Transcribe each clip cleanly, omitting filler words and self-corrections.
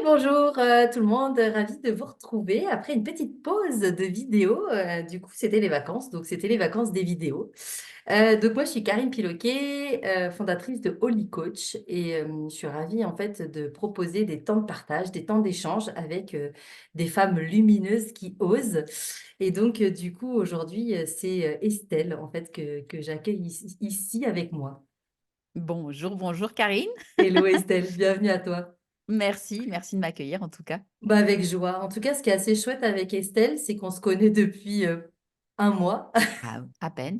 Bonjour tout le monde, ravie de vous retrouver après une petite pause de vidéo. Du coup, c'était les vacances, donc c'était les vacances des vidéos. Donc moi, je suis Karine Piloquet, fondatrice de Holy Coach et je suis ravie en fait de proposer des temps de partage, des temps d'échange avec des femmes lumineuses qui osent. Et donc, du coup, aujourd'hui, c'est Estelle en fait que j'accueille ici avec moi. Bonjour, bonjour Karine. Hello Estelle, bienvenue à toi. Merci de m'accueillir en tout cas. Bah avec joie. En tout cas, ce qui est assez chouette avec Estelle, c'est qu'on se connaît depuis un mois, À peine.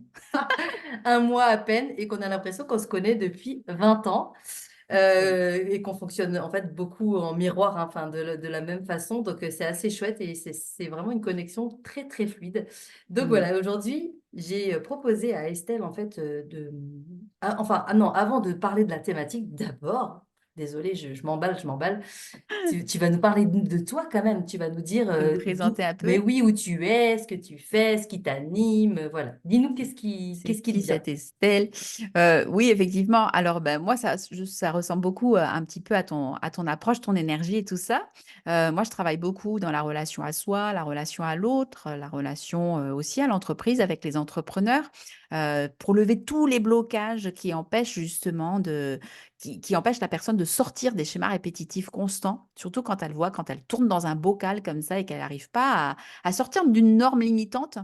un mois à peine, et qu'on a l'impression qu'on se connaît depuis 20 ans Oui. et qu'on fonctionne en fait beaucoup en miroir, hein, enfin de la même façon. Donc c'est assez chouette et c'est vraiment une connexion très très fluide. Donc Mm. voilà, aujourd'hui, j'ai proposé à Estelle en fait non, avant de parler de la thématique, d'abord. Désolée, je m'emballe, je m'emballe. Tu vas nous parler de toi quand même. Tu vas nous dire De me d'où, présenter un mais peu. oui, où tu es, ce que tu fais, ce qui t'anime. Voilà. Dis-nous C'est qu'est-ce qui te qui vient. cette Estelle? Oui, effectivement. Alors, ben, moi, ça ressemble beaucoup un petit peu à ton approche, ton énergie et tout ça. Moi, je travaille beaucoup dans la relation à soi, la relation à l'autre, la relation aussi à l'entreprise avec les entrepreneurs, pour lever tous les blocages qui empêchent justement qui empêchent la personne de sortir des schémas répétitifs constants, surtout quand elle tourne dans un bocal comme ça et qu'elle n'arrive pas à sortir d'une norme limitante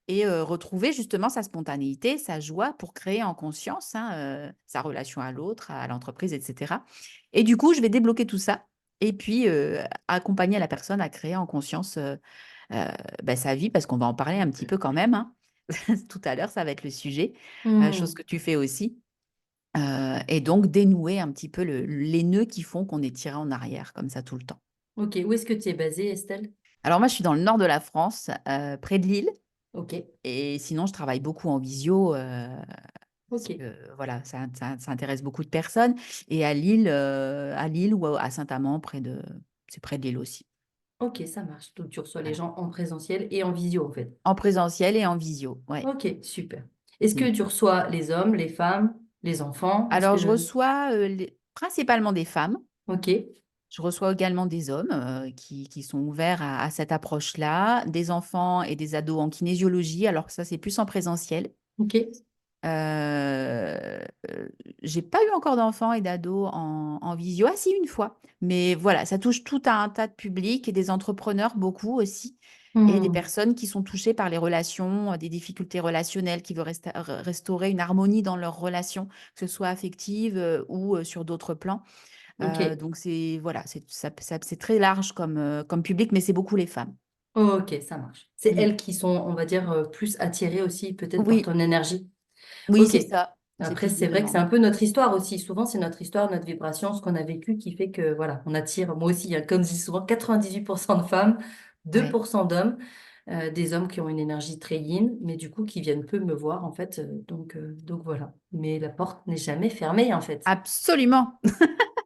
et retrouver justement sa spontanéité, sa joie pour créer en conscience, hein, sa relation à l'autre, à l'entreprise, et cetera. Et du coup, je vais débloquer tout ça et puis accompagner la personne à créer en conscience heu, sa vie parce qu'on va en parler un petit peu quand même, hein. Tout à l'heure, ça va être le sujet, chose Hmm. que tu fais aussi, et donc dénouer un petit peu les nœuds qui font qu'on est tiré en arrière comme ça tout le temps. Ok. Où est-ce que tu es basée, Estelle? Alors moi, je suis dans le nord de la France, près de Lille. Ok. Et sinon, je travaille beaucoup en visio, parce Ok. que voilà, ça intéresse beaucoup de personnes et à Lille ou à Saint-Amand, c'est près de Lille aussi. Ok, ça marche. Donc tu reçois les Voilà. gens en présentiel et en visio en fait. En présentiel et en visio, ouais. Ok, super. Est-ce Mmh. que tu reçois les hommes, les femmes, les enfants? Est-ce Alors je que... reçois, principalement des femmes. Ok. Je reçois également des hommes, qui sont ouverts à cette approche-là, des enfants et des ados en kinésiologie, alors que ça, c'est plus en présentiel. Ok. J'ai pas eu encore d'enfants et d'ados en visio. Ah si, une fois. Mais voilà, ça touche tout un tas de publics et des entrepreneurs beaucoup aussi et des Hmm. personnes qui sont touchées par les relations, des difficultés relationnelles, qui veulent restaurer une harmonie dans leurs relations, que ce soit affectives, ou sur d'autres plans. Ok. Donc c'est voilà, c'est très large comme public, mais c'est beaucoup les femmes. Ok, ça marche. C'est Mmh. elles qui sont, on va dire, plus attirées aussi peut-être par Oui, ton énergie. oui, Ok. c'est ça. C'est Après, c'est vrai que c'est visiblement. un peu notre histoire aussi. Souvent, c'est notre histoire, notre vibration, ce qu'on a vécu qui fait que, voilà, on attire, moi aussi, hein, comme je dis souvent, 98% de femmes, deux Ouais. pour cent d'hommes, des hommes qui ont une énergie très yin, mais du coup, qui viennent peu me voir, en fait. Donc voilà. Mais la porte n'est jamais fermée, en fait. Absolument,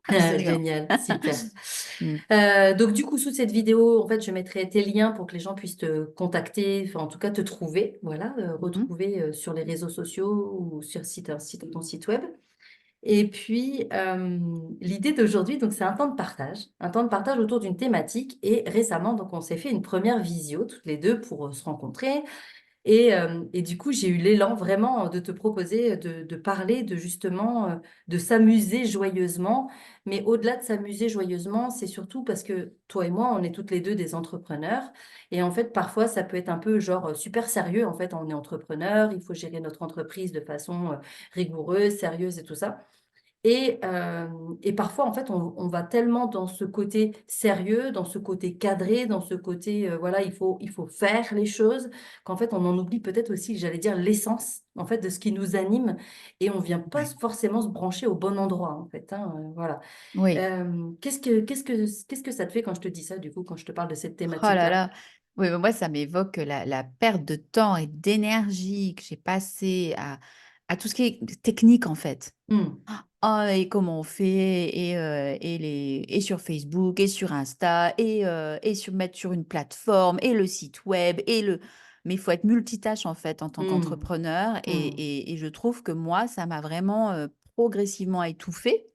absolument. Génial, super. Mmh. Donc du coup, sous cette vidéo, en fait, je mettrai tes liens pour que les gens puissent te contacter, enfin en tout cas te trouver, voilà, Mmh. retrouver sur les réseaux sociaux ou sur ton site web. Et puis, l'idée d'aujourd'hui, donc c'est un temps de partage autour d'une thématique. Et récemment, donc on s'est fait une première visio toutes les deux pour se rencontrer. Et du coup, j'ai eu l'élan vraiment de te proposer de parler de justement de s'amuser joyeusement. Mais au-delà de s'amuser joyeusement, c'est surtout parce que toi et moi, on est toutes les deux des entrepreneurs. Et en fait, parfois, ça peut être un peu genre super sérieux. En fait, on est entrepreneur, il faut gérer notre entreprise de façon rigoureuse, sérieuse et tout ça. Et parfois, en fait, on va tellement dans ce côté sérieux, dans ce côté cadré, dans ce côté, voilà, il faut faire les choses, qu'en fait, on en oublie peut-être aussi, j'allais dire, l'essence, en fait, de ce qui nous anime, et on vient pas Ouais. forcément se brancher au bon endroit, en fait, hein, voilà. Oui. Qu'est-ce que ça te fait quand je te dis ça, du coup, quand je te parle de cette Oh là thématique-là? là. Oui, mais moi, ça m'évoque la perte de temps et d'énergie que j'ai passée à tout ce qui est technique, en fait. Hmm, Oh et comment on fait et sur Facebook et sur Insta et mettre sur une plateforme et le site web mais il faut être multitâche, en fait, en tant hmm, qu'entrepreneur hmm. et je trouve que moi, ça m'a vraiment, progressivement étouffée.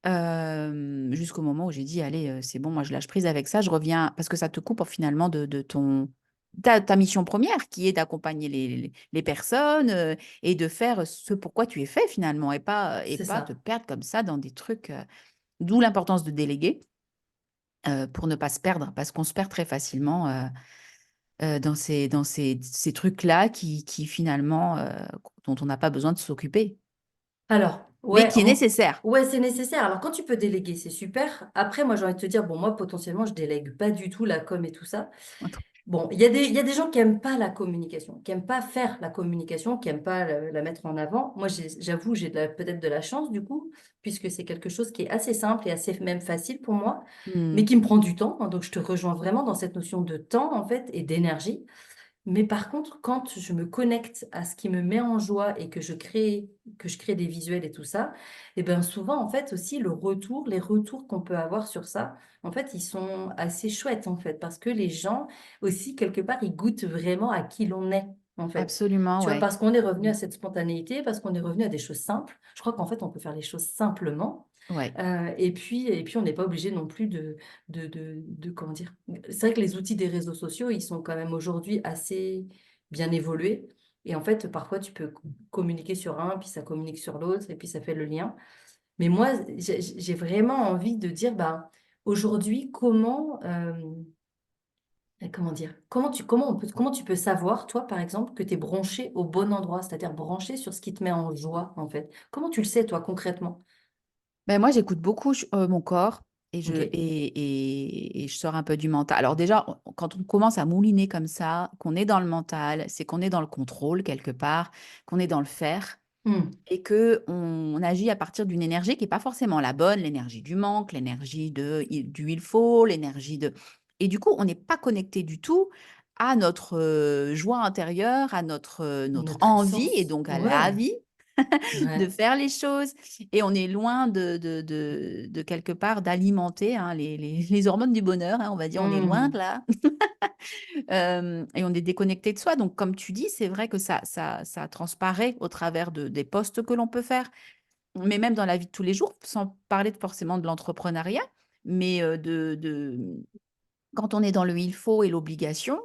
Jusqu'au moment où j'ai dit: «Allez, c'est bon, moi je lâche prise avec ça, je reviens» parce que ça te coupe finalement de ton ta mission première qui est d'accompagner les personnes, et de faire ce pourquoi tu es fait finalement et C'est pas te ça. perdre comme ça dans des trucs, d'où l'importance de déléguer, pour ne pas se perdre parce qu'on se perd très facilement, dans ces trucs-là qui finalement, dont on n'a pas besoin de s'occuper, Alors, mais ouais, qui est nécessaire. ouais, c'est nécessaire. Alors, quand tu peux déléguer, c'est super. Après, moi, j'ai envie de te dire, bon, moi, potentiellement, je délègue pas du tout la com et tout ça. Bon, il y a des gens qui aiment pas la communication, qui aiment pas faire la communication, qui aiment pas la mettre en avant. Moi, j'avoue, peut-être de la chance, du coup, puisque c'est quelque chose qui est assez simple et assez même facile pour moi, mais Mmh. qui me prend du temps, hein. Donc, je te rejoins vraiment dans cette notion de temps, en fait, et d'énergie. Mais par contre, quand je me connecte à ce qui me met en joie et que je crée des visuels et tout ça, et ben souvent, en fait, aussi, les retours qu'on peut avoir sur ça, en fait, ils sont assez chouettes, en fait, parce que les gens, aussi, quelque part, ils goûtent vraiment à qui l'on est, en fait. Absolument, Tu vois, ouais. parce qu'on est revenu Mmh. à cette spontanéité, parce qu'on est revenu à des choses simples. Je crois qu'en fait, on peut faire les choses simplement. Ouais, Et puis, on n'est pas obligé non plus comment dire? C'est vrai que les outils des réseaux sociaux, ils sont quand même aujourd'hui assez bien évolués. Et en fait, parfois, tu peux communiquer sur un, puis ça communique sur l'autre, et puis ça fait le lien. Mais moi, j'ai vraiment envie de dire, bah, aujourd'hui, comment dire? Comment tu peux savoir, toi, par exemple, que tu es branché au bon endroit, c'est-à-dire branché sur ce qui te met en joie, en fait? Comment tu le sais, toi, concrètement? ben, moi, j'écoute beaucoup mon corps Ok. et je sors un peu du mental. Alors déjà, quand on commence à mouliner comme ça, qu'on est dans le mental, c'est qu'on est dans le contrôle quelque part, qu'on est dans le faire Hmm. et que on agit à partir d'une énergie qui est pas forcément la bonne, l'énergie du manque, l'énergie du il faut, l'énergie de et du coup, on n'est pas connecté du tout à notre, joie intérieure, à notre Notre envie et essence. donc à la Ouais. vie de Ouais. faire les choses et on est loin de quelque part d'alimenter, hein, les hormones du bonheur, hein, on va dire, on est loin de Hmm. là. Et on est déconnecté de soi donc comme tu dis, c'est vrai que ça transparaît au travers des posts que l'on peut faire, mais même dans la vie de tous les jours, sans parler forcément de l'entrepreneuriat, mais quand on est dans le il faut et l'obligation,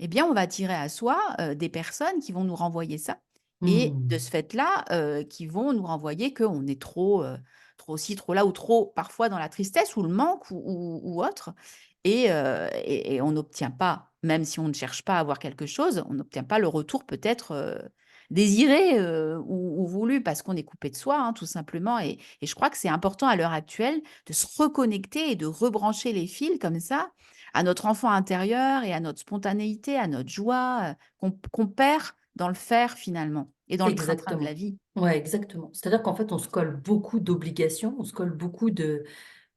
eh bien, on va attirer à soi, des personnes qui vont nous renvoyer ça et de ce Hmm. fait-là, qui vont nous renvoyer qu'on est trop ci, trop là ou trop parfois dans la tristesse ou le manque ou autre et on n'obtient pas, même si on ne cherche pas à avoir quelque chose, on n'obtient pas le retour peut-être, désiré, ou voulu parce qu'on est coupé de soi, hein, tout simplement et je crois que c'est important à l'heure actuelle de se reconnecter et de rebrancher les fils comme ça à notre enfant intérieur et à notre spontanéité, à notre joie, qu'on perd dans le faire finalement et dans le train-train de la Exactement. vie. Ouais, exactement. C'est-à-dire qu'en fait, on se colle beaucoup d'obligations, on se colle beaucoup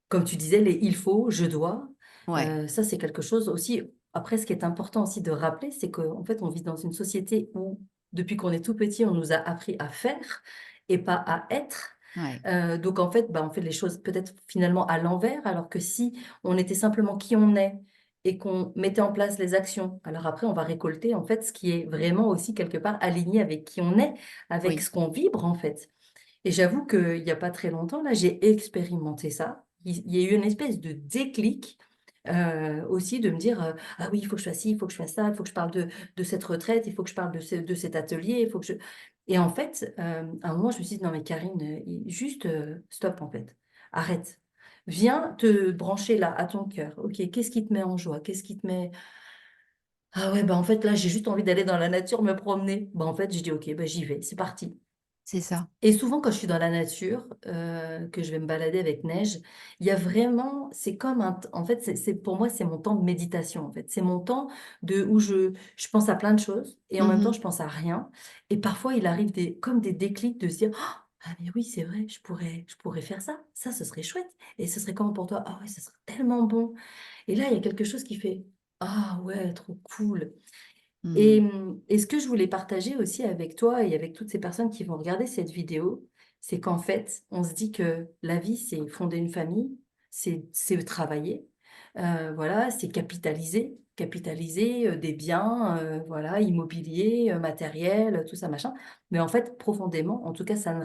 comme tu disais, les il faut, je dois. Ouais, Ça, c'est quelque chose aussi. Après, ce qui est important aussi de rappeler, c'est qu'en fait, on vit dans une société où, depuis qu'on est tout petit, on nous a appris à faire et pas à être. ouais, Donc, en fait, bah, on fait les choses peut-être finalement à l'envers, alors que si on était simplement qui on est et qu'on mettait en place les actions, alors après, on va récolter en fait ce qui est vraiment aussi quelque part aligné avec qui on est, avec oui, ce qu'on vibre en fait. Et j'avoue qu'il n'y a pas très longtemps, là, j'ai expérimenté ça. Il y a eu une espèce de déclic aussi de me dire ah oui, il faut que je fasse ci, il faut que je fasse ça, il faut que je parle de cette retraite, il faut que je parle de cet atelier, il faut que je. Et en fait, à un moment, je me suis dit non, mais Karine, juste stop en fait, arrête. Viens te brancher là à ton cœur. Ok, qu'est-ce qui te met en joie? Qu'est-ce qui te met. Ah ouais, bah en fait, là, j'ai juste envie d'aller dans la nature me promener. Bah en fait, j'ai dit ok, bah j'y vais, c'est parti. c'est ça. Et souvent, quand je suis dans la nature, que je vais me balader avec neige, il y a vraiment, c'est comme en fait, pour moi, c'est mon temps de méditation. En fait, c'est mon temps où je pense à plein de choses et en même temps, Mmh. je pense à rien. Et parfois, il arrive comme des déclics de se dire, ah mais oui, c'est vrai, je pourrais faire ça. Ça, ce serait chouette. Et ce serait comment pour toi? Ah ouais, ce serait tellement bon. Et là, il y a quelque chose qui fait, ah ouais, trop cool. Et, Mmh. et ce que je voulais partager aussi avec toi et avec toutes ces personnes qui vont regarder cette vidéo, c'est qu'en fait, on se dit que la vie, c'est fonder une famille, c'est travailler, voilà, c'est capitaliser des biens, voilà, immobiliers, matériels, tout ça, machin. Mais en fait, profondément, en tout cas, ça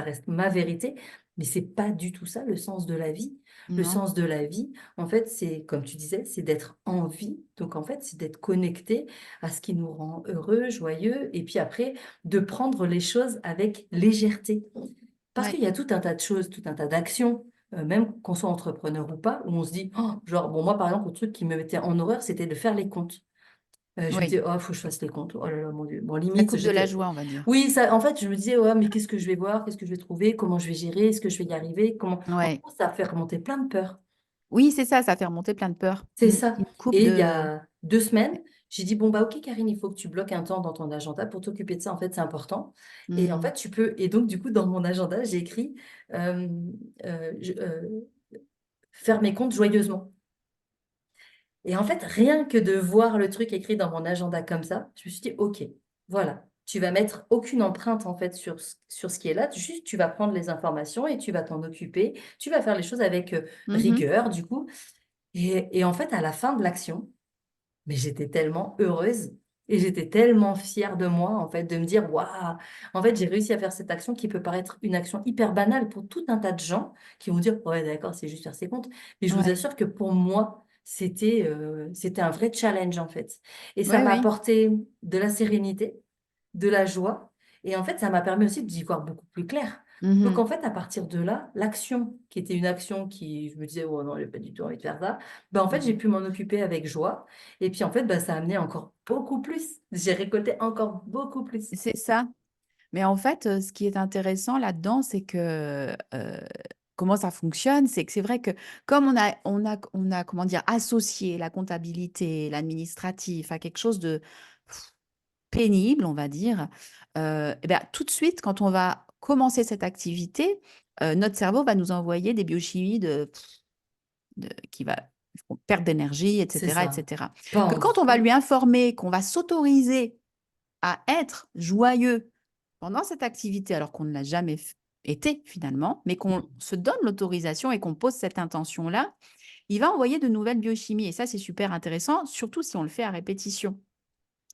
reste ma vérité. Mais c'est pas du tout ça le sens de la vie. Le Non, sens de la vie, en fait, c'est, comme tu disais, c'est d'être en vie. Donc, en fait, c'est d'être connecté à ce qui nous rend heureux, joyeux, et puis après, de prendre les choses avec légèreté. Parce ouais, qu'il y a tout un tas de choses, tout un tas d'actions, même qu'on soit entrepreneur ou pas, où on se dit, oh, genre, bon, moi, par exemple, le truc qui me mettait en horreur, c'était de faire les comptes. Je me oui. disais, oh, faut que je fasse les comptes. Oh là là, mon Dieu. Bon, Ça limite, coupe de la j'étais. joie, on va dire. Oui, ça, en fait, je me disais, ouais, mais qu'est-ce que je vais voir? Qu'est-ce que je vais trouver? Comment je vais gérer? Est-ce que je vais y arriver? Comment. En Ouais. fait, ça fait remonter plein de peurs. Oui, c'est ça fait remonter plein de peurs. C'est ça. Qui nous coupe Et il y de... a 2 semaines, j'ai dit, bon, bah, ok, Karine, il faut que tu bloques un temps dans ton agenda pour t'occuper de ça. En fait, c'est important. Et en Mhm. fait, tu peux. Et donc, du coup, dans mon agenda, j'ai écrit euh, faire mes comptes joyeusement. Et en fait, rien que de voir le truc écrit dans mon agenda comme ça, je me suis dit, OK, voilà, tu vas mettre aucune empreinte en fait sur ce qui est là, juste tu vas prendre les informations et tu vas t'en occuper, tu vas faire les choses avec Mhm. rigueur du coup. Et en fait, à la fin de l'action, mais j'étais tellement heureuse et j'étais tellement fière de moi en fait, de me dire, waouh, en fait, j'ai réussi à faire cette action qui peut paraître une action hyper banale pour tout un tas de gens qui vont dire, ouais, d'accord, c'est juste faire ses comptes. Mais je vous Ouais. assure que pour moi, c'était un vrai challenge en fait. Et ça Ouais, m'a oui. apporté de la sérénité, de la joie. Et en fait, ça m'a permis aussi d'y voir beaucoup plus clair. Donc Mhm. en fait, à partir de là, l'action, qui était une action qui, je me disais, oh non, j'ai pas du tout envie de faire ça, ben, en fait, j'ai Mhm. pu m'en occuper avec joie. Et puis en fait, bah, ça a amené encore beaucoup plus. J'ai récolté encore beaucoup plus. C'est ça. Mais en fait, ce qui est intéressant là-dedans, c'est que comment ça fonctionne, c'est que c'est vrai que comme on a, comment dire, associé la comptabilité, l'administratif à quelque chose de pénible, on va dire, eh ben, tout de suite, quand on va commencer cette activité, notre cerveau va nous envoyer des biochimies qui va perdre d'énergie, C'est etc., ça. etc. Pas Que quand on envie. va lui informer qu'on va s'autoriser à être joyeux pendant cette activité, alors qu'on ne l'a jamais été finalement, mais qu'on se donne l'autorisation et qu'on pose cette intention-là, il va envoyer de nouvelles biochimies. Et ça, c'est super intéressant, surtout si on le fait à répétition.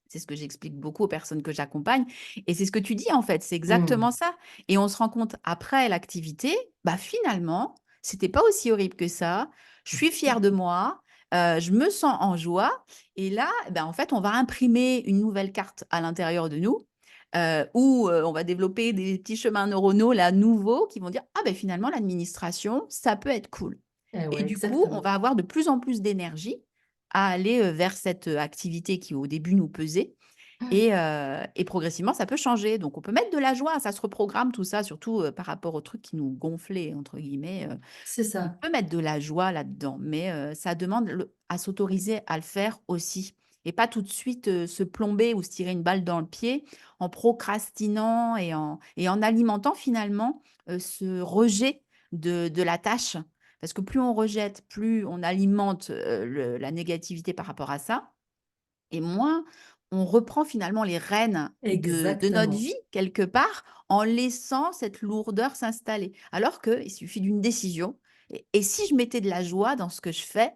C'est ce que j'explique beaucoup aux personnes que j'accompagne. Et c'est ce que tu dis, en fait, c'est exactement Mm. ça. Et on se rend compte après l'activité, bah finalement, c'était pas aussi horrible que ça. Je suis fière de moi, je me sens en joie. Et là, ben, en fait, on va imprimer une nouvelle carte à l'intérieur de nous, où on va développer des petits chemins neuronaux là nouveaux qui vont dire, ah ben finalement, l'administration, ça peut être cool. Eh Et ouais, du coup, on exactement. va avoir de plus en plus d'énergie à aller vers cette activité qui au début nous pesait. Et progressivement, ça peut changer. Donc, on peut mettre de la joie, ça se reprogramme tout ça, surtout par rapport aux trucs qui nous gonflaient, entre guillemets. C'est On ça. peut mettre de la joie là-dedans, mais ça demande à s'autoriser à le faire aussi. Et pas tout de suite se plomber ou se tirer une balle dans le pied en procrastinant et en alimentant finalement ce rejet de la tâche. Parce que plus on rejette, plus on alimente la négativité par rapport à ça. Et moins on reprend finalement les rênes de notre Exactement. vie quelque part en laissant cette lourdeur s'installer. Alors qu'il suffit d'une décision. Et si je mettais de la joie dans ce que je fais,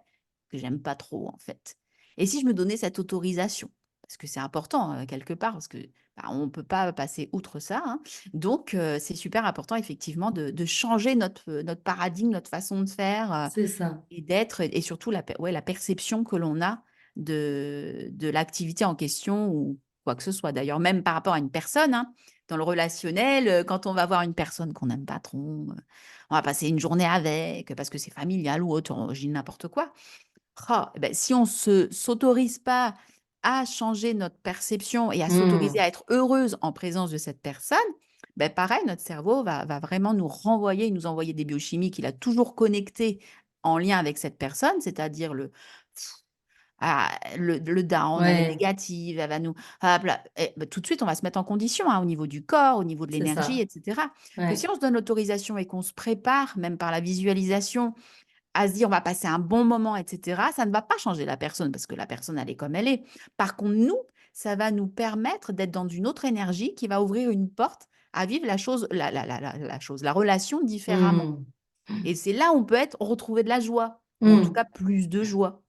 que j'aime pas trop en fait, et si je me donnais cette autorisation, parce que c'est important quelque part, parce que bah, on ne peut pas passer outre ça, hein. Donc c'est super important effectivement de changer notre paradigme, notre façon de faire C'est ça. et d'être, et surtout ouais, la perception que l'on a de l'activité en question ou quoi que ce soit. D'ailleurs, même par rapport à une personne, hein, dans le relationnel, quand on va voir une personne qu'on n'aime pas trop, on va passer une journée avec parce que c'est familial ou autre, je dis n'importe quoi. Oh, eh ben, si on s'autorise pas à changer notre perception et à s'autoriser Mm. à être heureuse en présence de cette personne, ben pareil, notre cerveau va vraiment nous renvoyer, nous envoyer des biochimies qu'il a toujours connectées en lien avec cette personne, c'est-à-dire le down, elle est Ouais, négative, elle va nous hop là, et bah, tout de suite, on va se mettre en condition, hein, au niveau du corps, au niveau de c'est l'énergie ça. et cetera. Que si Ouais. on se donne l'autorisation et qu'on se prépare, même par la visualisation, à se dire: «On va passer un bon moment» et cetera, ça ne va pas changer la personne parce que la personne, elle est comme elle est. Par contre, nous, ça va nous permettre d'être dans une autre énergie qui va ouvrir une porte à vivre la relation différemment. Mm. Et c'est là où on peut retrouver de la joie ou en tout Mm. cas plus de joie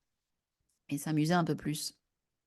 et s'amuser un peu plus.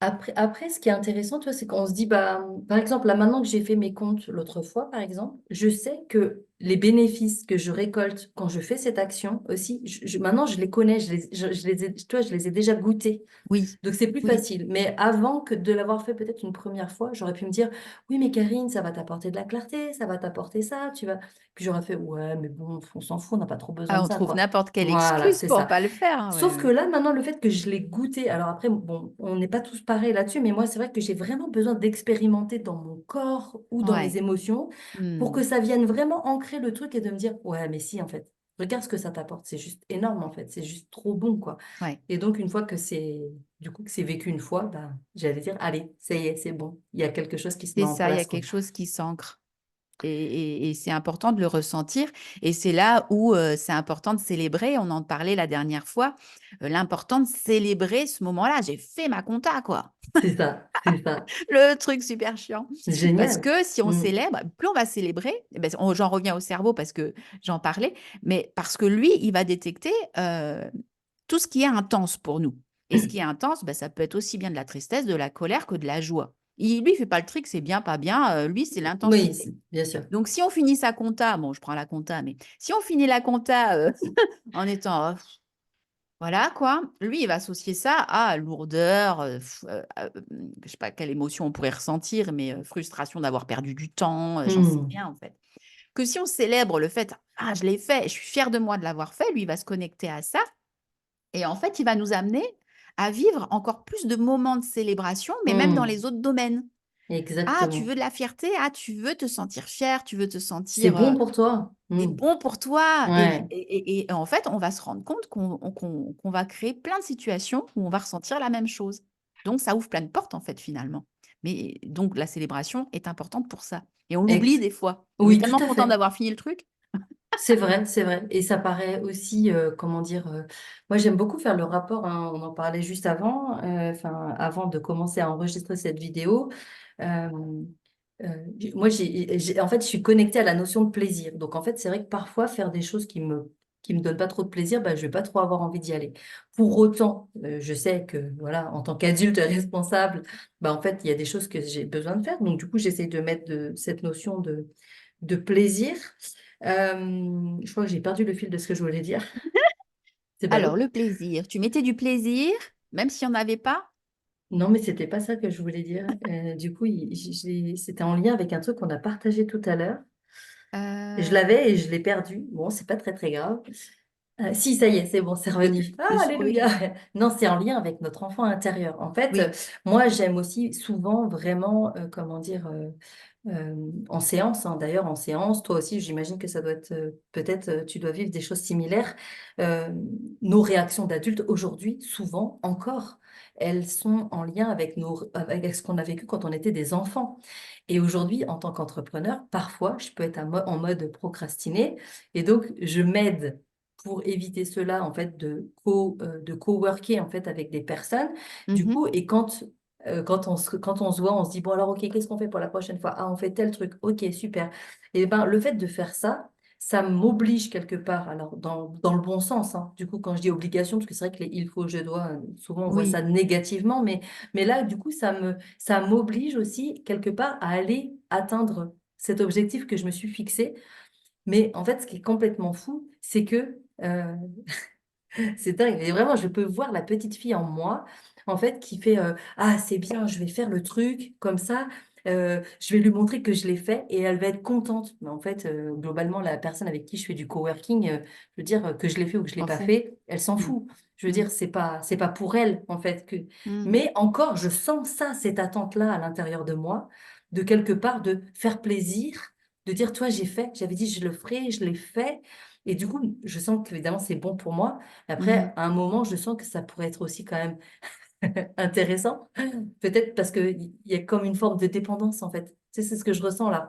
Après, ce qui est intéressant, tu vois, c'est qu'on se dit, bah, par exemple, là, maintenant que j'ai fait mes comptes l'autre fois, par exemple, je sais que les bénéfices que je récolte quand je fais cette action aussi, maintenant je les connais, je les ai, tu vois, je les ai déjà goûtés. Oui, Donc c'est plus oui. facile. Mais avant que de l'avoir fait peut-être une première fois, j'aurais pu me dire, oui, mais Karine, ça va t'apporter de la clarté, ça va t'apporter ça, tu vas. Puis j'aurais fait, ouais, mais bon, on s'en fout, on n'a pas trop besoin Ah, de on ça, trouve quoi. n'importe quelle Voilà, excuse c'est pour ça. pas le faire, hein, ouais, Sauf que ouais. là, maintenant, le fait que je l'ai goûté, alors après, bon, on n'est pas tous pareils là-dessus, mais moi, c'est vrai que j'ai vraiment besoin d'expérimenter dans mon corps ou dans mes Ouais. émotions pour que Hmm. ça vienne vraiment ancrer le truc et de me dire, ouais, mais si, en fait, regarde ce que ça t'apporte, c'est juste énorme, en fait, c'est juste trop bon, quoi. Ouais. Et donc, une fois que du coup, que c'est vécu une fois, bah, j'allais dire, allez, ça y est, c'est bon, il y a quelque chose qui se met C'est en ça, il y a place, quoi. quelque chose qui s'ancre. Et c'est important de le ressentir. Et c'est là où c'est important de célébrer. On en parlait la dernière fois. L'important de célébrer ce moment-là. J'ai fait ma compta, quoi. C'est ça, c'est ça. Le truc super chiant. Parce Génial. que si on Mm. célèbre, plus on va célébrer, eh ben, j'en reviens au cerveau parce que j'en parlais, mais parce que lui, il va détecter tout ce qui est intense pour nous. Et ce qui est intense, ben, ça peut être aussi bien de la tristesse, de la colère que de la joie. Lui, il fait pas le truc, c'est bien, pas bien. Lui, c'est Oui, l'intensité. bien sûr. Donc, si on finit sa compta, bon, je prends la compta, mais si on finit la compta en étant, voilà quoi, lui, il va associer ça à lourdeur, je sais pas quelle émotion on pourrait ressentir, mais frustration d'avoir perdu du temps, j'en sais Mm. rien en fait. Que si on célèbre le fait, ah, je l'ai fait, je suis fière de moi de l'avoir fait, lui, il va se connecter à ça. Et en fait, il va nous amener à vivre encore plus de moments de célébration, mais même dans Mm. les autres domaines. Ah, tu Exactement. veux de la fierté? Ah, tu veux te sentir fier? Tu veux te C'est sentir bon pour toi. c'est Mm. bon pour toi. Ouais, Et en fait, on va se rendre compte qu'on va créer plein de situations où on va ressentir la même chose. Donc, ça ouvre plein de portes, en fait, finalement. Mais donc, la célébration est importante pour ça. Et on l'oublie ex- des fois. On est oui, tout tellement à content fait. d'avoir fini le truc. C'est vrai, c'est vrai. Et ça paraît aussi, comment dire, moi j'aime beaucoup faire le rapport, hein, on en parlait juste avant, enfin, avant de commencer à enregistrer cette vidéo. Euh, moi, en fait, je suis connectée à la notion de plaisir. Donc, en fait, c'est vrai que parfois, faire des choses qui me donnent pas trop de plaisir, bah, je vais pas trop avoir envie d'y aller. Pour autant, je sais que, voilà, en tant qu'adulte responsable, bah, en fait, il y a des choses que j'ai besoin de faire. Donc, du coup, j'essaie de mettre cette notion de plaisir. Je crois que j'ai perdu le fil de ce que je voulais dire. C'est Alors, ballot. le plaisir. Tu mettais du plaisir, même s'il n'y en avait pas? Non, mais c'était pas ça que je voulais dire. Du coup, c'était en lien avec un truc qu'on a partagé tout à l'heure. Je Euh, l'avais et je l'ai perdu. Bon, c'est pas très très grave. Si, ça y est, c'est bon, c'est revenu. Ah, le alléluia. sourire. Non, c'est en lien avec notre enfant intérieur. En fait, Oui. moi, j'aime aussi souvent vraiment, comment dire, en séance, hein. D'ailleurs, en séance, toi aussi, j'imagine que ça doit être, peut-être, tu dois vivre des choses similaires. Euh, nos réactions d'adultes aujourd'hui, souvent encore, elles sont en lien avec ce qu'on a vécu quand on était des enfants. Et aujourd'hui, en tant qu'entrepreneur, parfois, je peux être en mode procrastiné. Et donc, je m'aide pour éviter cela, en fait, de coworker, en fait, avec des personnes. Du Mhm. coup, et quand on se voit, on se dit, bon, alors, OK, qu'est-ce qu'on fait pour la prochaine fois? Ah, on fait tel truc. OK, super. Et ben, le fait de faire ça, ça m'oblige quelque part, alors dans le bon sens, hein. Du coup, quand je dis obligation, parce que c'est vrai que les il faut, je dois, souvent on voit ça Oui. négativement, mais là, du coup, ça m'oblige aussi quelque part à aller atteindre cet objectif que je me suis fixé. Mais en fait, ce qui est complètement fou, c'est que c'est dingue. Et vraiment, je peux voir la petite fille en moi, en fait, qui fait ah, c'est bien, je vais faire le truc comme ça. Je vais lui montrer que je l'ai fait et elle va être contente. Mais en fait, globalement, la personne avec qui je fais du coworking, je veux dire que je l'ai fait ou que je l'ai T'en pas fous. fait, elle s'en Mm. fout. Je veux Mm. dire, c'est pas pour elle, en fait. Mm. Mais encore, je sens ça, cette attente-là à l'intérieur de moi, de quelque part, de faire plaisir, de dire, toi, j'ai fait, j'avais dit, je le ferai, je l'ai fait. Et du coup, je sens qu'évidemment, c'est bon pour moi. Après, Mhm. à un moment, je sens que ça pourrait être aussi quand même intéressant. Peut-être parce qu'il y a comme une forme de dépendance, en fait. Tu sais, c'est ce que je ressens là.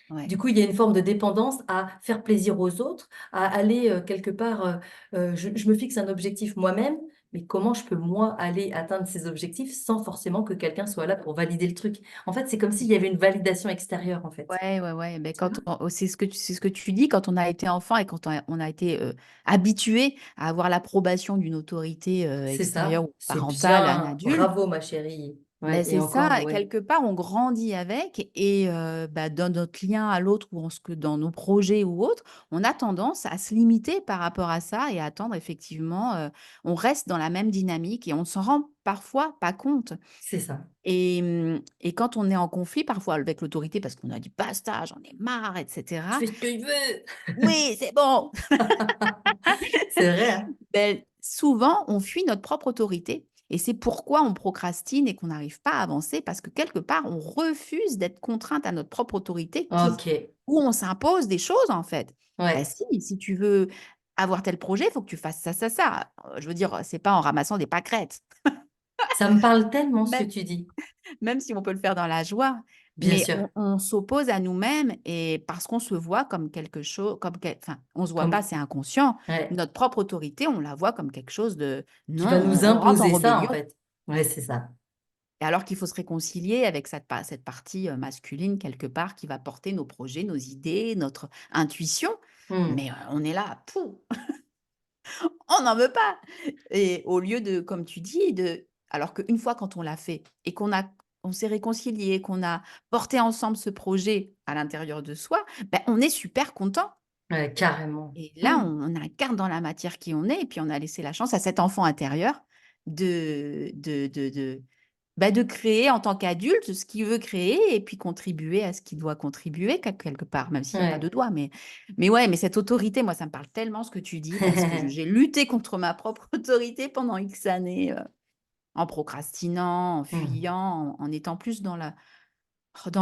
Ouais. Du coup, il y a une forme de dépendance à faire plaisir aux autres, à aller quelque part. Je me fixe un objectif moi-même, mais comment je peux, moi, aller atteindre ces objectifs sans forcément que quelqu'un soit là pour valider le truc? En fait, c'est comme s'il y avait une validation extérieure, en fait. Ouais, ouais, ouais. Ben, Tu vois? c'est ce que tu dis quand on a été enfant et quand on a été habitué à avoir l'approbation d'une autorité C'est extérieure ça. ou C'est parentale, un bien. adulte. Bravo, ma chérie. Ouais, Ben, et c'est encore, ça, ouais, quelque part, on grandit avec et bah, dans notre lien à l'autre ou que dans nos projets ou autres, on a tendance à se limiter par rapport à ça et à attendre effectivement, on reste dans la même dynamique et on ne s'en rend parfois pas compte. c'est ça. Et quand on est en conflit parfois avec l'autorité parce qu'on a dit: «Basta, j'en ai marre» et Tu cetera. fais ce que tu veux. «Oui, c'est bon!» C'est vrai, hein? Beh, souvent, on fuit notre propre autorité et c'est pourquoi on procrastine et qu'on n'arrive pas à avancer parce que quelque part, on refuse d'être contrainte à notre propre autorité OK, où on s'impose des choses, en fait. Bah ouais. si tu veux avoir tel projet, il faut que tu fasses ça, ça, ça. Je veux dire, c'est pas en ramassant des pâquerettes. Ça me parle tellement ce que Même tu dis. même si on peut le faire dans la joie, Bien mais sûr, on s'oppose à nous-mêmes et parce qu'on se voit comme quelque chose comme quel enfin, on se voit pas, comme c'est inconscient. ouais, Notre propre autorité, on la voit comme quelque chose de: qui «Non, va nous on rentre en imposer ça, en rébellion». fait. Ouais, c'est ça. Et alors qu'il faut se réconcilier avec cette partie, masculine quelque part qui va porter nos projets, nos idées, notre intuition. Mmh. Mais, on est là, pouh, on n'en veut pas et au lieu de, comme tu dis, alors qu'une fois quand on l'a fait et on s'est réconcilié, qu'on a porté ensemble ce projet à l'intérieur de soi, ben on est super content Ouais, carrément. et là, Mmh. on incarne dans la matière qui on est et puis on a laissé la chance à cet enfant intérieur de créer en tant qu'adulte ce qu'il veut créer et puis contribuer à ce qu'il doit contribuer quelque part, même s'il y a pas Ouais. de doigt. Mais ouais, mais cette autorité, moi, ça me parle tellement ce que tu dis parce que j'ai lutté contre ma propre autorité pendant X années, en procrastinant, en Mmh. fuyant, en étant plus dans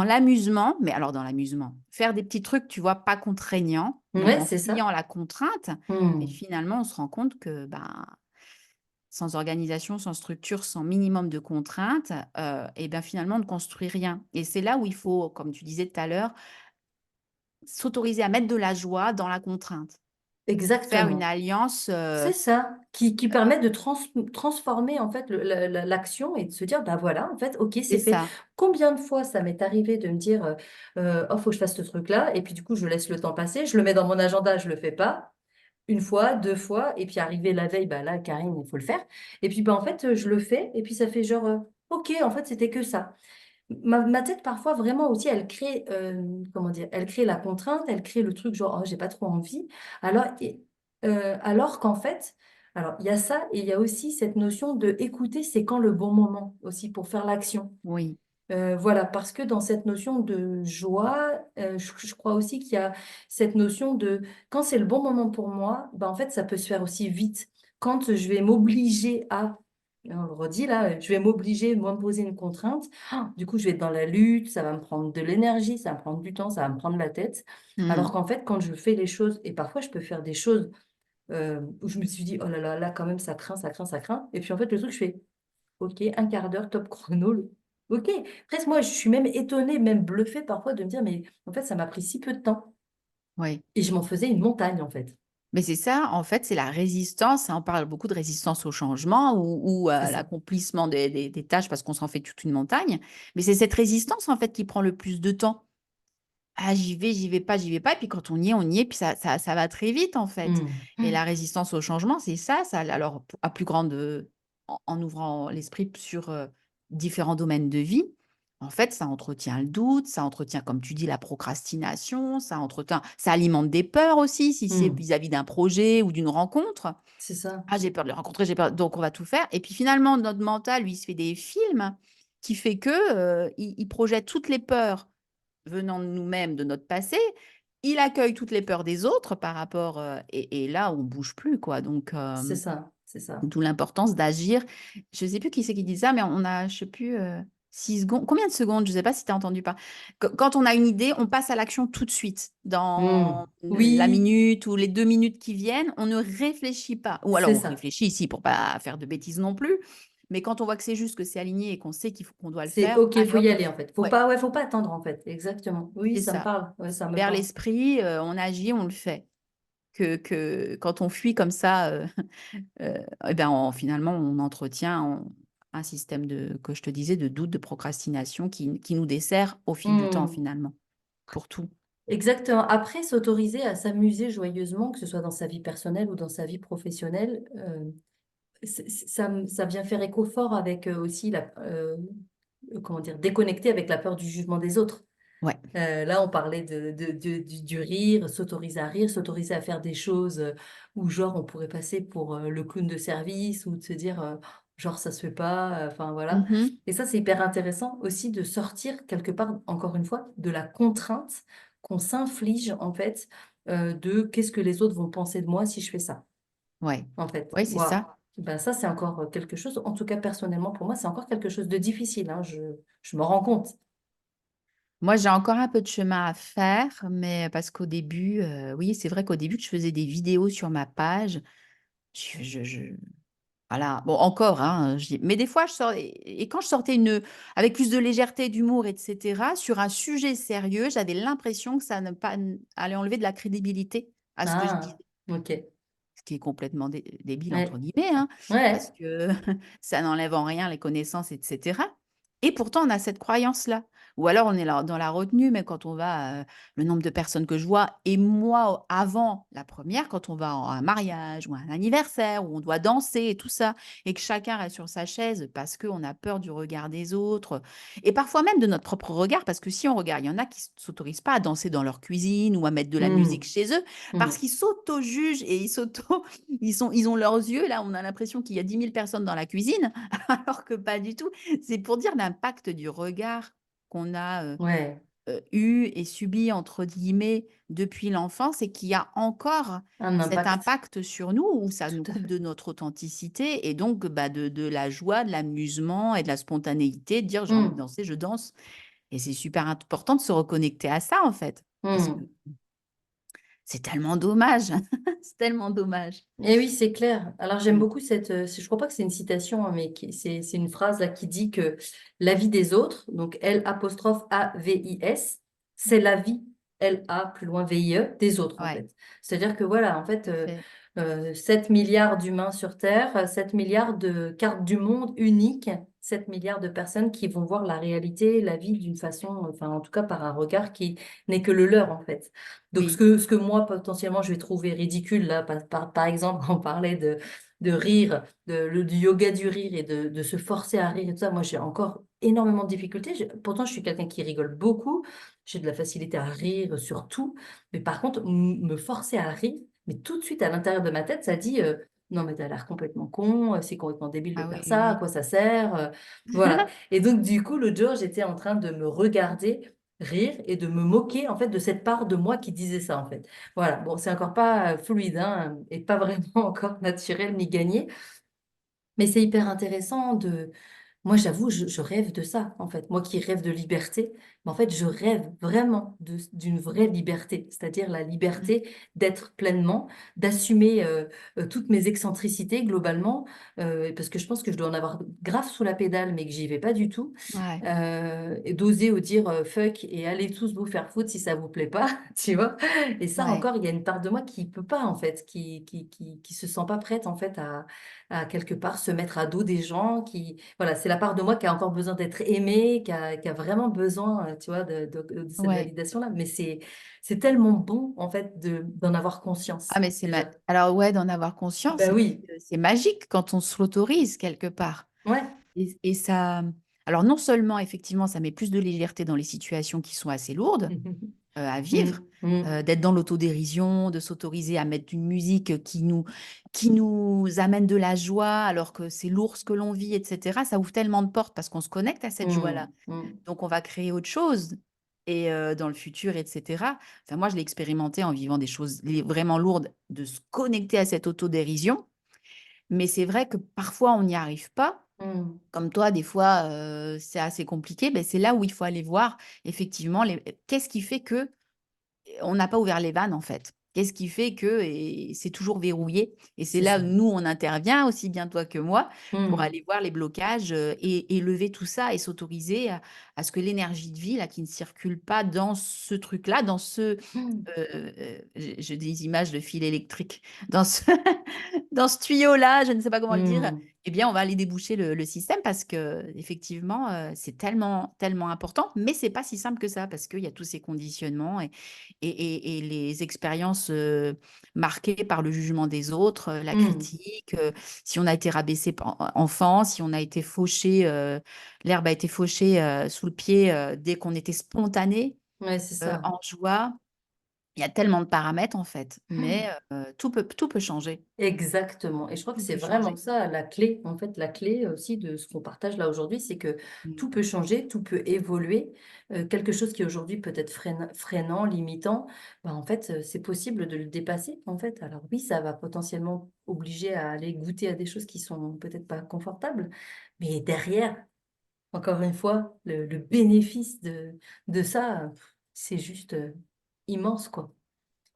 l'amusement, mais alors dans l'amusement, faire des petits trucs, tu vois, pas contraignants, donc Ouais, en c'est ça. fuyant la contrainte et Mmh. finalement, on se rend compte que, ben, sans organisation, sans structure, sans minimum de contraintes, et ben, finalement, on ne construit rien et c'est là où il faut, comme tu disais tout à l'heure, s'autoriser à mettre de la joie dans la contrainte. Faire une Exactement. alliance, C'est ça, qui permet de transformer en fait l'action et de se dire: «Bah, voilà, en fait, OK, c'est c'est fait». ça. Combien de fois ça m'est arrivé de me dire, «Oh, faut que je fasse ce truc-là» et puis du coup, je laisse le temps passer, je le mets dans mon agenda, je le fais pas. Une fois, 2 fois et puis arrivé la veille, bah, là, Karine, il faut le faire et puis, bah, en fait, je le fais et puis ça fait genre, «OK, en fait, c'était que ça». Ma tête parfois vraiment aussi, elle crée, comment dire? Elle crée la contrainte, elle crée le truc genre: «Oh, j'ai pas trop envie». Alors alors qu'en fait alors il y a ça et il y a aussi cette notion de écouter c'est quand le bon moment aussi pour faire l'action. Oui, Voilà, parce que dans cette notion de joie, je crois aussi qu'il y a cette notion de quand c'est le bon moment pour moi, bah, en fait, ça peut se faire aussi vite. Quand je vais m'obliger à on le redit là, je vais m'obliger, m'imposer une contrainte, du coup, je vais être dans la lutte, ça va me prendre de l'énergie, ça va me prendre du temps, ça va me prendre la tête. mmh, Alors qu'en fait, quand je fais les choses et parfois je peux faire des choses, où je me suis dit: «Oh là là, là quand même ça craint, ça craint, ça craint» et puis en fait, le truc, je fais: OK, un quart d'heure top chrono, OK. Presque moi, je suis même étonnée, même bluffée parfois de me dire: «Mais en fait, ça m'a pris si peu de temps» oui. et je m'en faisais une montagne, en fait. Mais c'est ça, en fait, c'est la résistance, hein, on parle beaucoup de résistance au changement ou C'est à ça. l'accomplissement des tâches parce qu'on s'en fait toute une montagne, mais c'est cette résistance, en fait, qui prend le plus de temps. Ah, j'y vais pas et puis quand on y est, puis ça va très vite, en fait et Mmh. la résistance au changement, c'est ça alors à plus grande, en ouvrant l'esprit sur, différents domaines de vie, en fait, ça entretient le doute, ça entretient, comme tu dis, la procrastination, ça alimente des peurs aussi, si c'est Mmh. vis-à-vis d'un projet ou d'une rencontre. C'est ça. «Ah, j'ai peur de le rencontrer, j'ai peur» donc on va tout faire et puis finalement notre mental, lui, il se fait des films qui fait que, il projette toutes les peurs venant de nous-mêmes, de notre passé. Il accueille toutes les peurs des autres par rapport, et là, on bouge plus, quoi, donc C'est ça, c'est ça. d'où l'importance d'agir. Je sais plus qui c'est qui dit ça, mais on a, je sais plus, 6 secondes combien de secondes? Je sais pas si tu as entendu pas quand on a une idée, on passe à l'action tout de suite. Mmh. Dans la Oui, minute ou les 2 minutes qui viennent, on ne réfléchit pas. Ou alors c'est on ça. réfléchit ici pour pas faire de bêtises non plus, mais quand on voit que c'est juste, que c'est aligné et qu'on sait qu'on doit le C'est faire, OK, faut allez y hop, aller, en fait. ouais, Faut pas attendre, en fait. Exactement. Oui, c'est ça me ça. parle. Ouais, ça me Vers parle. l'esprit, on agit, on le fait. Que quand on fuit comme ça, et ben, finalement, on entretient un système que je te disais, de doute, de procrastination qui nous dessert au fil du temps, Mmh. finalement, pour tout. Exactement. Après, s'autoriser à s'amuser joyeusement, que ce soit dans sa vie personnelle ou dans sa vie professionnelle, ça vient faire écho fort avec, aussi comment dire, déconnecter avec la peur du jugement des autres. Ouais. Là, on parlait du rire, s'autoriser à rire, s'autoriser à faire des choses où, genre, on pourrait passer pour le clown de service ou de se dire, genre, ça se fait pas. Enfin, voilà. Mhm. Et ça, c'est hyper intéressant aussi de sortir quelque part, encore une fois, de la contrainte qu'on s'inflige, en fait, de qu'est-ce que les autres vont penser de moi si je fais ça, Ouais. en fait. Ouais, c'est Waouh. ça. Ben, ça, c'est encore quelque chose, en tout cas, personnellement, pour moi, c'est encore quelque chose de difficile, hein, je m'en rends compte. Moi, j'ai encore un peu de chemin à faire, mais parce qu'au début, oui, c'est vrai qu'au début, je faisais des vidéos sur ma page. Je voilà, bon, encore, hein, mais des fois, je sors et quand je sortais avec plus de légèreté, d'humour, et cetera, sur un sujet sérieux, j'avais l'impression que ça ne pas allait enlever de la crédibilité à ce que je disais. Ah, ok. Ce qui est complètement «débile» entre Ouais. guillemets, hein, parce Ouais. que ça n'enlève en rien les connaissances et cetera et pourtant on a cette croyance-là. Ou alors on est là dans la retenue, mais quand on va, le nombre de personnes que je vois et moi avant la première, quand on va à un mariage ou à un anniversaire où on doit danser et tout ça et que chacun reste sur sa chaise parce qu'on a peur du regard des autres et parfois même de notre propre regard parce que si on regarde, il y en a qui s'autorisent pas à danser dans leur cuisine ou à mettre de la musique Hmm. chez eux parce Hmm. qu'ils s'auto-jugent et ils ont leurs yeux, là, on a l'impression qu'il y a 10 000 personnes dans la cuisine, alors que pas du tout. C'est pour dire l'impact du regard qu'on a, Ouais, eu et subi entre guillemets depuis l'enfance et qui a encore un cet impact. impact sur nous où ça nous Tout à coupe fait. de notre authenticité et donc bah, de la joie, de l'amusement et de la spontanéité, de dire: «J'ai envie de Hmm. danser, je danse» et c'est super important de se reconnecter à ça, en fait, parce que Hmm. c'est tellement dommage, c'est tellement dommage. Et oui, c'est clair. Alors j'aime Mmh. beaucoup je crois pas que c'est une citation, hein, mais c'est une phrase là qui dit que la vie des autres, donc L apostrophe A-V-I-S, c'est la vie, L-A plus loin V-I-E, des autres en Ouais, fait. C'est-à-dire que voilà, en fait, tout à fait. 7 milliards d'humains sur Terre, 7 milliards de cartes du monde uniques, 7 milliards de personnes qui vont voir la réalité, la vie d'une façon, enfin en tout cas par un regard qui n'est que le leur en fait. Donc, Oui, ce que moi, potentiellement, je vais trouver ridicule, là, par exemple, quand on parlait de rire, du yoga du rire et de se forcer à rire et tout ça, moi, j'ai encore énormément de difficultés. Pourtant, je suis quelqu'un qui rigole beaucoup. J'ai de la facilité à rire sur tout. Mais par contre, me forcer à rire, mais tout de suite, à l'intérieur de ma tête, ça dit, non, mais t'as l'air complètement con, c'est complètement débile de ah faire oui, ça, à oui. quoi ça sert? Voilà. Et donc, du coup, l'autre jour, j'étais en train de me regarder rire et de me moquer en fait de cette part de moi qui disait ça en fait. Voilà, bon, c'est encore pas fluide hein, et pas vraiment encore naturel ni gagné, mais c'est hyper intéressant de, moi, j'avoue, je rêve de ça, en fait. Moi qui rêve de liberté, mais en fait, je rêve vraiment d'une vraie liberté, c'est-à-dire la Mmh. liberté d'être pleinement, d'assumer toutes mes excentricités globalement, parce que je pense que je dois en avoir grave sous la pédale, mais que j'y vais pas du tout. Ouais, Et d'oser dire fuck et allez tous vous faire foutre si ça vous plaît pas, tu vois. Et ça ouais, encore, il y a une part de moi qui peut pas, en fait, qui se sent pas prête, en fait, à quelque part se mettre à dos des gens qui, voilà, c'est la part de moi qui a encore besoin d'être aimée, qui a vraiment besoin, tu vois, de cette ouais. validation-là. Mais c'est tellement bon, en fait, d'en avoir Ah conscience, mais déjà. alors ouais, d'en avoir conscience Ben et puis, oui, c'est magique quand on se l'autorise quelque part ouais. et ça, alors non seulement effectivement, ça met plus de légèreté dans les situations qui sont assez lourdes, à vivre, Mm, mm, d'être dans l'autodérision, de s'autoriser à mettre une musique qui nous amène de la joie alors que c'est lourd ce que l'on vit et cetera. Ça ouvre tellement de portes parce qu'on se connecte à cette joie-là. mm, mm, Donc on va créer autre chose et dans le futur et cetera. Enfin moi, je l'ai expérimenté en vivant des choses vraiment lourdes, de se connecter à cette autodérision. Mais c'est vrai que parfois on n'y arrive pas. mm. Comme toi, des fois, c'est assez compliqué. Ben c'est là où il faut aller voir effectivement qu'est-ce qui fait que on n'a pas ouvert les vannes, en fait. Qu'est-ce qui fait que et c'est toujours verrouillé et c'est C'est là ça. où nous, on intervient, aussi bien toi que moi, pour Mm, aller voir les blocages, et lever tout ça et s'autoriser à ce que l'énergie de vie, là, qui ne circule pas dans ce truc-là, dans mm, j'ai des images de fil électrique, dans ce dans ce tuyau-là, je ne sais pas comment le dire, mm. eh bien, on va aller déboucher le système parce que effectivement, c'est tellement, tellement important, mais c'est pas si simple que ça parce qu'il y a tous ces conditionnements et les expériences, marquées par le jugement des autres, la Hmm. critique, si on a été rabaissé enfant, si on a été fauché, l'herbe a été fauchée, sous le pied, dès qu'on était spontané, Ouais, c'est ça. en joie. Il y a tellement de paramètres en fait, mais tout peut changer. Exactement. Et je crois que Tout c'est peut vraiment changer. ça la clé. En fait, la clé aussi de ce qu'on partage là aujourd'hui, c'est que Mmh. tout peut changer, tout peut évoluer. Quelque chose qui aujourd'hui peut être freinant, limitant, bah, en fait, c'est possible de le dépasser. En fait, alors oui, ça va potentiellement obliger à aller goûter à des choses qui sont peut-être pas confortables, mais derrière, encore une fois, le bénéfice de ça, c'est juste immense, quoi.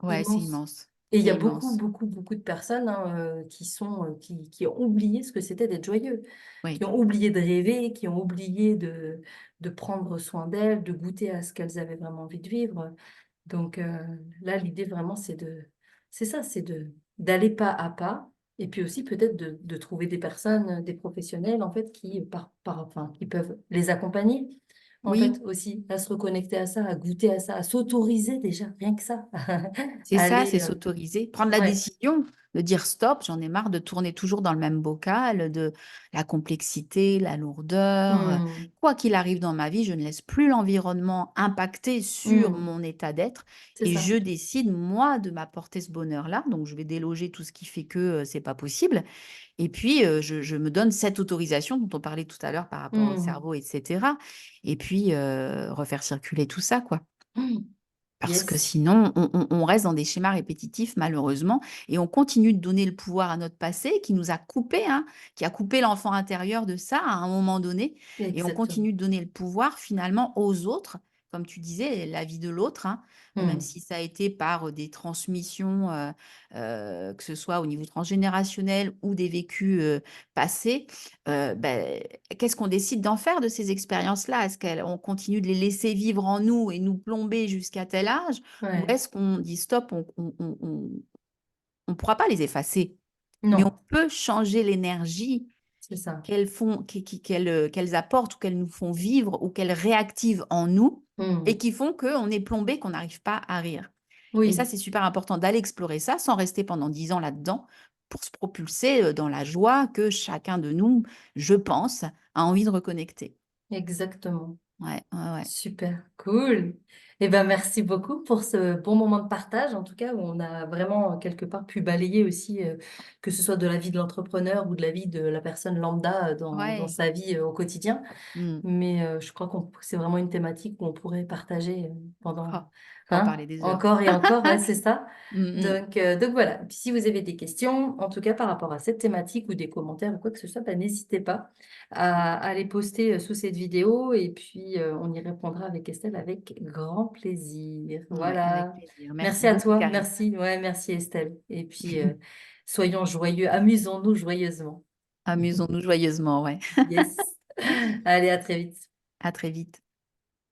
Ouais, c'est Immense. immense. Et il y C'est a beaucoup, immense. beaucoup, beaucoup de personnes hein, qui ont oublié ce que c'était d'être joyeux, Oui. qui ont oublié de rêver, qui ont oublié de prendre soin d'elles, de goûter à ce qu'elles avaient vraiment envie de vivre. Donc là, l'idée vraiment, c'est ça, c'est d'aller pas à pas, et puis aussi peut-être de trouver des personnes, des professionnels, en fait, enfin, qui peuvent les accompagner, en fait, Oui, aussi, à se reconnecter à ça, à goûter à ça, à s'autoriser déjà, rien que ça, c'est à ça, c'est aller, s'autoriser. Prendre la ouais, décision de dire: «Stop, j'en ai marre de tourner toujours dans le même bocal, de la complexité, la lourdeur, hmm, quoi qu'il arrive dans ma vie, je ne laisse plus l'environnement impacter sur hmm, mon état d'être c'est et ça, je décide, moi, de m'apporter ce bonheur-là». Donc je vais déloger tout ce qui fait que, c'est pas possible et puis, je me donne cette autorisation dont on parlait tout à l'heure par rapport au hmm, cerveau et cetera et puis, refaire circuler tout ça, quoi. hmm, Parce que yes, sinon, on reste dans des schémas répétitifs malheureusement et on continue de donner le pouvoir à notre passé qui nous a coupés, hein, qui a coupé l'enfant intérieur de ça à un moment donné et on exactement, continue de donner le pouvoir finalement aux autres, comme tu disais, la vie de l'autre, hein, même hmm, si ça a été par, des transmissions, que ce soit au niveau transgénérationnel ou des vécus, passés, qu'est-ce qu'on décide d'en faire de ces expériences-là? Est-ce qu'on continue de les laisser vivre en nous et nous plomber jusqu'à tel âge? Ou ouais, est-ce qu'on dit: «Stop», on pourra pas les effacer, mais on non, peut changer l'énergie c'est ça, qu'elles font qu'elles apportent ou qu'elles nous font vivre ou qu'elles réactivent en nous et hmm, qui font qu'on est plombé, qu'on n'arrive pas à rire et ça, oui. c'est super important d'aller explorer ça sans rester pendant 10 ans là-dedans pour se propulser, dans la joie que chacun de nous, je pense, a envie de reconnecter. Exactement. Ouais, ouais, ouais. Super, cool. Eh ben, merci beaucoup pour ce bon moment de partage, en tout cas, où on a vraiment quelque part pu balayer aussi, que ce soit de la vie de l'entrepreneur ou de la vie de la personne lambda dans Ouais. sa vie au quotidien. Mmh. Mais je crois que c'est vraiment une thématique qu'on pourrait partager Oh, pendant, on peut en hein, parler des heures. encore et encore, ouais, c'est ça. Mmh mh. Donc voilà. Puis si vous avez des questions, en tout cas par rapport à cette thématique ou des commentaires ou quoi que ce soit, bah, n'hésitez pas à les poster sous cette vidéo et puis on y répondra avec Estelle avec grand plaisir. Ouais, avec Voilà. plaisir. Merci Merci à beaucoup, toi. Karine. Merci. Ouais, merci Estelle. Et puis soyons joyeux, amusons-nous joyeusement. Amusons-nous joyeusement, ouais. Yes. Allez, à très vite. À très vite.